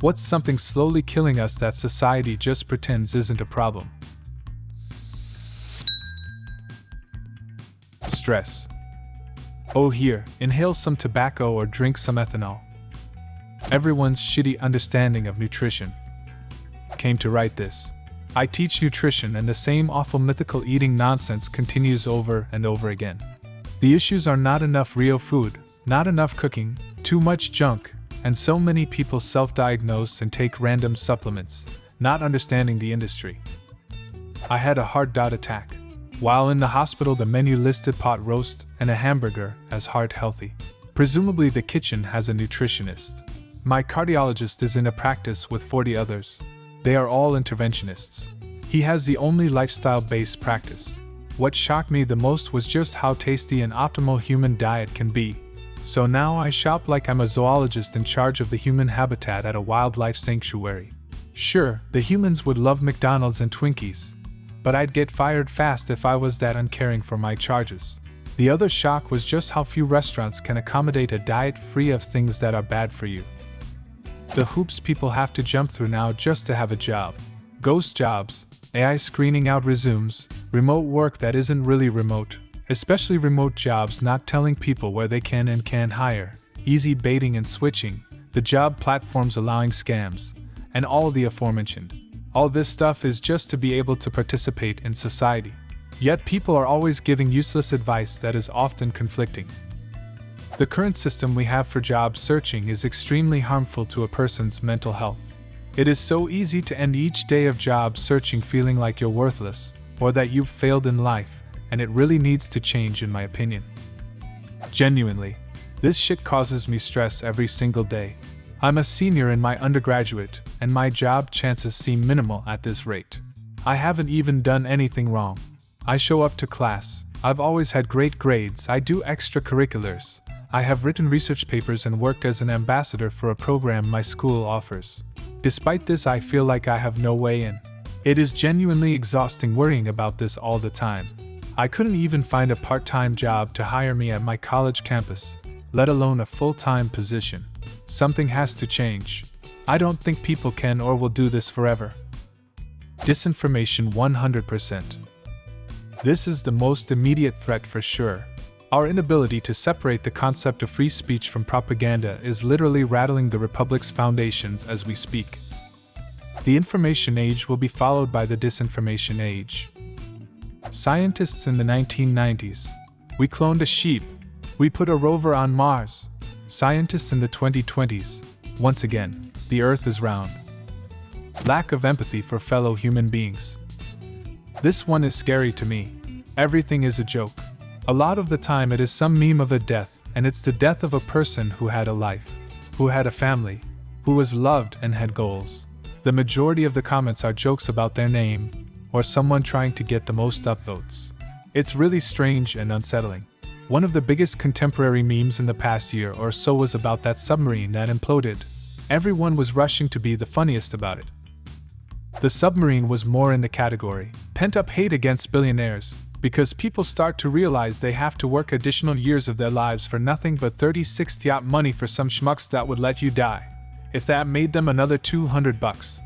What's something slowly killing us that society just pretends isn't a problem? Stress. Oh, here, inhale some tobacco or drink some ethanol. Everyone's shitty understanding of nutrition. Came to write this. I teach nutrition and the same awful mythical eating nonsense continues over and over again. The issues are not enough real food, not enough cooking, too much junk, and so many people self-diagnose and take random supplements, not understanding the industry. I had a heart attack. While in the hospital, the menu listed pot roast and a hamburger as heart healthy. Presumably the kitchen has a nutritionist. My cardiologist is in a practice with 40 others. They are all interventionists. He has the only lifestyle-based practice. What shocked me the most was just how tasty an optimal human diet can be. So now I shop like I'm a zoologist in charge of the human habitat at a wildlife sanctuary. Sure, the humans would love McDonald's and Twinkies, but I'd get fired fast if I was that uncaring for my charges. The other shock was just how few restaurants can accommodate a diet free of things that are bad for you. The hoops people have to jump through now just to have a job. Ghost jobs, AI screening out resumes, remote work that isn't really remote, especially remote jobs not telling people where they can and can't hire, easy baiting and switching, the job platforms allowing scams, and all the aforementioned. All this stuff is just to be able to participate in society. Yet people are always giving useless advice that is often conflicting. The current system we have for job searching is extremely harmful to a person's mental health. It is so easy to end each day of job searching feeling like you're worthless, or that you've failed in life, and it really needs to change in my opinion. Genuinely, this shit causes me stress every single day. I'm a senior in my undergraduate, and my job chances seem minimal at this rate. I haven't even done anything wrong. I show up to class, I've always had great grades, I do extracurriculars. I have written research papers and worked as an ambassador for a program my school offers. Despite this, I feel like I have no way in. It is genuinely exhausting worrying about this all the time. I couldn't even find a part-time job to hire me at my college campus, let alone a full-time position. Something has to change. I don't think people can or will do this forever. Disinformation 100%. This is the most immediate threat for sure. Our inability to separate the concept of free speech from propaganda is literally rattling the Republic's foundations as we speak. The information age will be followed by the disinformation age. Scientists in the 1990s. We cloned a sheep. We put a rover on Mars. Scientists in the 2020s. Once again, the Earth is round. Lack of empathy for fellow human beings. This one is scary to me. Everything is a joke. A lot of the time it is some meme of a death, and it's the death of a person who had a life, who had a family, who was loved and had goals. The majority of the comments are jokes about their name, or someone trying to get the most upvotes. It's really strange and unsettling. One of the biggest contemporary memes in the past year or so was about that submarine that imploded. Everyone was rushing to be the funniest about it. The submarine was more in the category pent-up hate against billionaires, because people start to realize they have to work additional years of their lives for nothing but 36 yacht money for some schmucks that would let you die, if that made them another $200.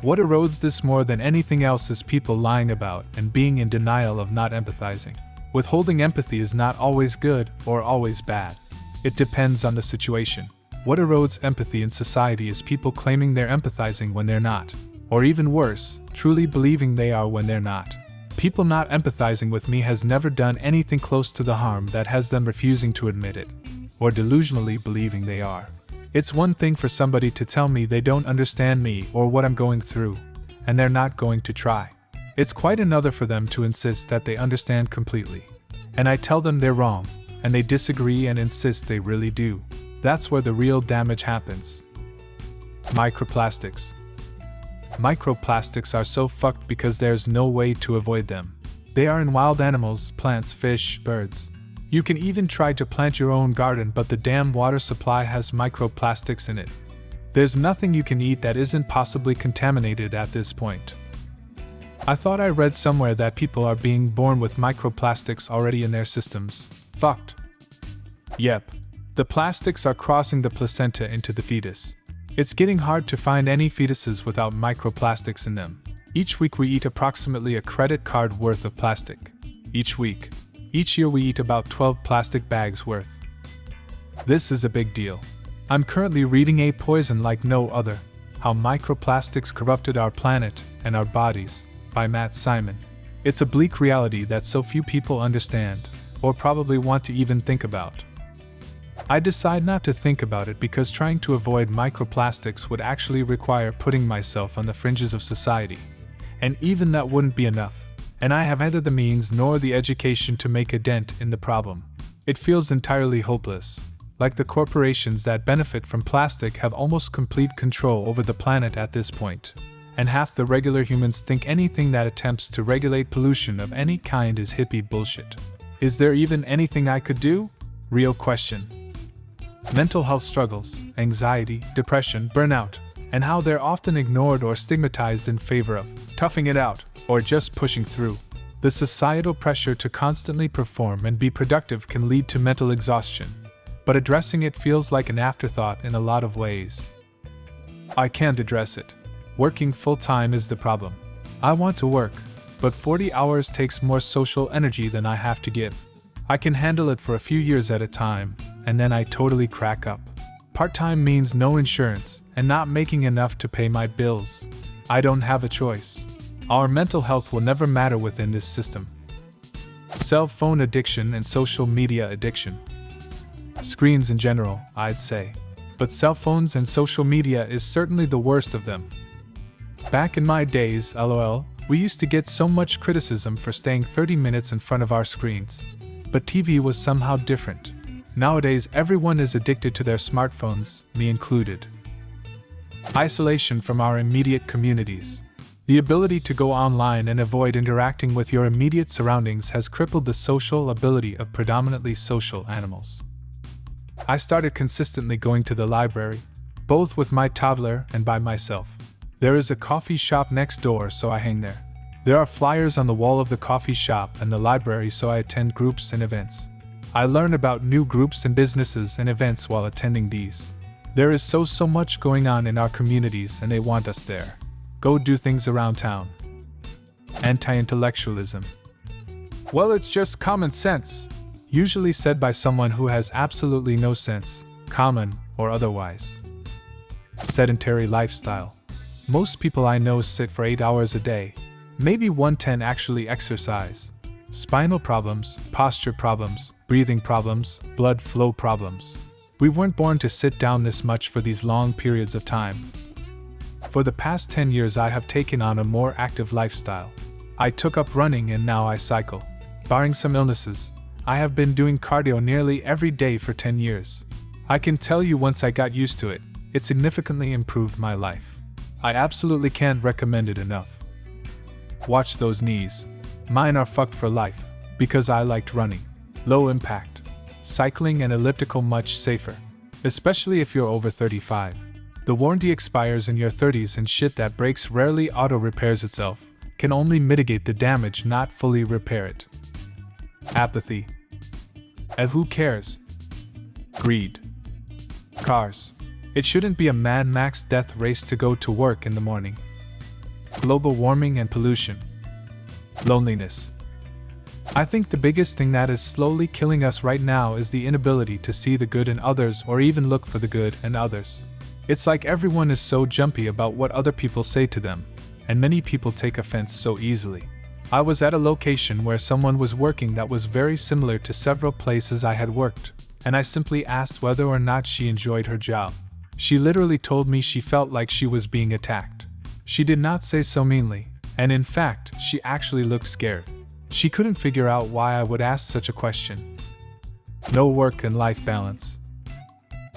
What erodes this more than anything else is people lying about and being in denial of not empathizing. Withholding empathy is not always good or always bad. It depends on the situation. What erodes empathy in society is people claiming they're empathizing when they're not, or even worse, truly believing they are when they're not. People not empathizing with me has never done anything close to the harm that has them refusing to admit it, or delusionally believing they are. It's one thing for somebody to tell me they don't understand me or what I'm going through, and they're not going to try. It's quite another for them to insist that they understand completely. And I tell them they're wrong, and they disagree and insist they really do. That's where the real damage happens. Microplastics. Microplastics are so fucked because there's no way to avoid them. They are in wild animals, plants, fish, birds. You can even try to plant your own garden, but the damn water supply has microplastics in it. There's nothing you can eat that isn't possibly contaminated at this point. I thought I read somewhere that people are being born with microplastics already in their systems. Fucked. Yep. The plastics are crossing the placenta into the fetus. It's getting hard to find any fetuses without microplastics in them. Each week we eat approximately a credit card worth of plastic. Each week. Each year we eat about 12 plastic bags worth. This is a big deal. I'm currently reading A Poison Like No Other: How Microplastics Corrupted Our Planet and Our Bodies by Matt Simon. It's a bleak reality that so few people understand, or probably want to even think about. I decide not to think about it because trying to avoid microplastics would actually require putting myself on the fringes of society. And even that wouldn't be enough, and I have neither the means nor the education to make a dent in the problem. It feels entirely hopeless, like the corporations that benefit from plastic have almost complete control over the planet at this point, and half the regular humans think anything that attempts to regulate pollution of any kind is hippie bullshit. Is there even anything I could do? Real question. Mental health struggles, anxiety, depression, burnout, and how they're often ignored or stigmatized in favor of toughing it out or just pushing through. The societal pressure to constantly perform and be productive can lead to mental exhaustion, but addressing it feels like an afterthought in a lot of ways. I can't address it. Working full-time is the problem. I want to work, but 40 hours takes more social energy than I have to give. I can handle it for a few years at a time, and then I totally crack up. Part-time means no insurance and not making enough to pay my bills. I don't have a choice. Our mental health will never matter within this system. Cell phone addiction and social media addiction. Screens in general, I'd say. But cell phones and social media is certainly the worst of them. Back in my days, LOL, we used to get so much criticism for staying 30 minutes in front of our screens. But TV was somehow different. Nowadays, everyone is addicted to their smartphones, me included. Isolation from our immediate communities. The ability to go online and avoid interacting with your immediate surroundings has crippled the social ability of predominantly social animals. I started consistently going to the library, both with my toddler and by myself. There is a coffee shop next door, so I hang there. There are flyers on the wall of the coffee shop and the library, so I attend groups and events. I learn about new groups and businesses and events while attending these. There is so much going on in our communities and they want us there. Go do things around town. Anti-intellectualism. Well, it's just common sense, usually said by someone who has absolutely no sense, common or otherwise. Sedentary lifestyle. Most people I know sit for 8 hours a day. Maybe 110 actually exercise. Spinal problems, posture problems, breathing problems, blood flow problems. We weren't born to sit down this much for these long periods of time. For the past 10 years I have taken on a more active lifestyle. I took up running and now I cycle. Barring some illnesses, I have been doing cardio nearly every day for 10 years. I can tell you once I got used to it, it significantly improved my life. I absolutely can't recommend it enough. Watch those knees. Mine are fucked for life, because I liked running. Low impact. Cycling and elliptical much safer. Especially if you're over 35. The warranty expires in your 30s and shit that breaks rarely auto-repairs itself, can only mitigate the damage, not fully repair it. Apathy. And who cares? Greed. Cars. It shouldn't be a Mad Max death race to go to work in the morning. Global warming and pollution. Loneliness. I think the biggest thing that is slowly killing us right now is the inability to see the good in others or even look for the good in others. It's like everyone is so jumpy about what other people say to them, and many people take offense so easily. I was at a location where someone was working that was very similar to several places I had worked, and I simply asked whether or not she enjoyed her job. She literally told me she felt like she was being attacked. She did not say so meanly, and in fact, she actually looked scared. She couldn't figure out why I would ask such a question. No work and life balance.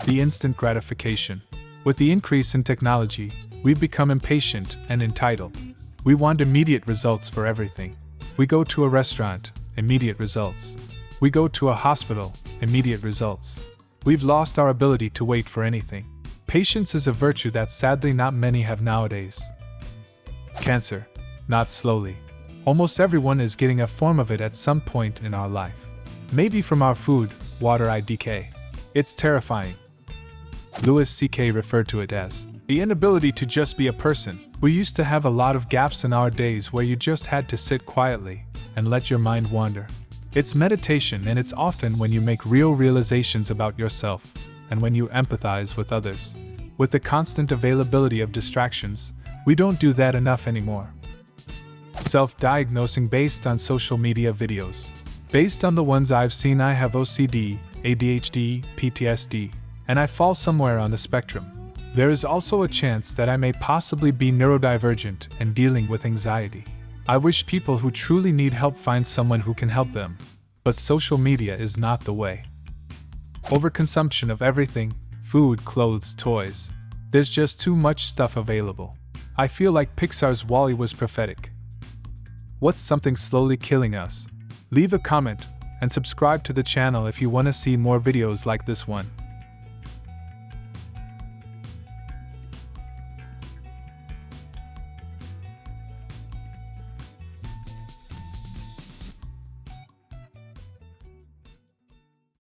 The instant gratification. With the increase in technology, we've become impatient and entitled. We want immediate results for everything. We go to a restaurant, immediate results. We go to a hospital, immediate results. We've lost our ability to wait for anything. Patience is a virtue that sadly not many have nowadays. Cancer. Not slowly. Almost everyone is getting a form of it at some point in our life. Maybe from our food, water, IDK. It's terrifying. Louis C.K. referred to it as the inability to just be a person. We used to have a lot of gaps in our days where you just had to sit quietly and let your mind wander. It's meditation, and it's often when you make real realizations about yourself and when you empathize with others. With the constant availability of distractions, we don't do that enough anymore. Self-diagnosing based on social media videos. Based on the ones I've seen, I have OCD, ADHD, PTSD, and I fall somewhere on the spectrum. There is also a chance that I may possibly be neurodivergent and dealing with anxiety. I wish people who truly need help find someone who can help them, but social media is not the way. Overconsumption of everything: food, clothes, toys. There's just too much stuff available. I feel like Pixar's WALL-E was prophetic. What's something slowly killing us? Leave a comment and subscribe to the channel if you want to see more videos like this one.